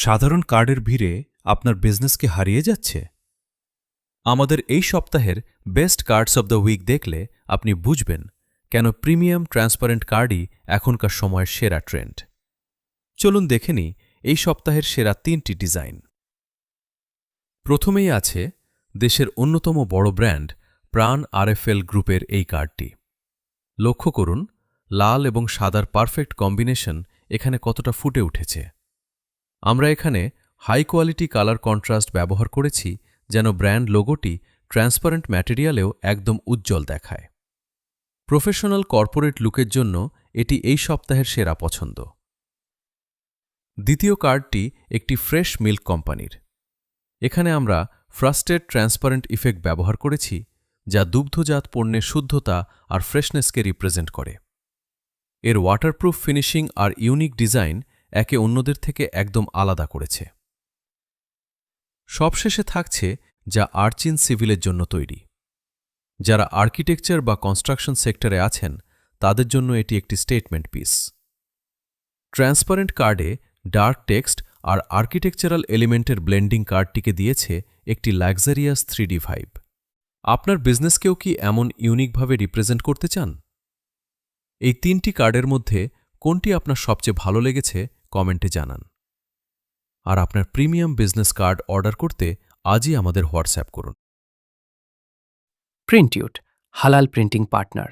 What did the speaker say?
সাধারণ কার্ডের ভিড়ে আপনার বিজনেস কি হারিয়ে যাচ্ছে? আমাদের এই সপ্তাহের best cards of the week দেখলে আপনি বুঝবেন কেন প্রিমিয়াম ট্রান্সপারেন্ট কার্ডই এখনকার সময়ের সেরা ট্রেন্ড। চলুন দেখে নিই এই সপ্তাহের সেরা ৩টি ডিজাইন। প্রথমেই আছে দেশের অন্যতম বড় ব্র্যান্ড প্রাণ আরএফএল গ্রুপের এই কার্ডটি। লক্ষ্য করুন লাল এবং সাদার পারফেক্ট কম্বিনেশন এখানে কতটা ফুটে উঠেছে। আমরা এখানে হাই কোয়ালিটি কালার কন্ট্রাস্ট ব্যবহার করেছি যেন ব্র্যান্ড লোগোটি ট্রান্সপারেন্ট ম্যাটেরিয়ালেও একদম উজ্জ্বল দেখায়। প্রফেশনাল কর্পোরেট লুকের জন্য এটি এই সপ্তাহের সেরা পছন্দ। দ্বিতীয় কার্ডটি একটি ফ্রেশ মিল্ক কোম্পানির। এখানে আমরা ফ্রাস্টেড ট্রান্সপারেন্ট ইফেক্ট ব্যবহার করেছি যা দুগ্ধজাত পণ্যের শুদ্ধতা আর ফ্রেশনেসকে রিপ্রেজেন্ট করে। এর ওয়াটারপ্রুফ ফিনিশিং আর ইউনিক ডিজাইন একে অন্যদের থেকে একদম আলাদা করেছে। সবশেষে থাকছে যা আর্চিন সিভিলের জন্য তৈরি। যারা আর্কিটেকচার বা কনস্ট্রাকশন সেক্টরে আছেন তাদের জন্য এটি একটি স্টেটমেন্ট পিস। ট্রান্সপারেন্ট কার্ডে ডার্ক টেক্সট আর আর্কিটেকচারাল এলিমেন্টের ব্লেন্ডিং কার্ডটিকে দিয়েছে একটি লাক্সারিয়াস 3D ভাইব। আপনার বিজনেসকেও কি এমন ইউনিকভাবে রিপ্রেজেন্ট করতে চান? এই 3টি কার্ডের মধ্যে কোনটি আপনার সবচেয়ে ভালো লেগেছে কমেন্টে জানান। আর আপনার প্রিমিয়াম বিজনেস কার্ড অর্ডার করতে আজই আমাদের হোয়াটসঅ্যাপ করুন। প্রিন্টিউট, হালাল প্রিন্টিং পার্টনার।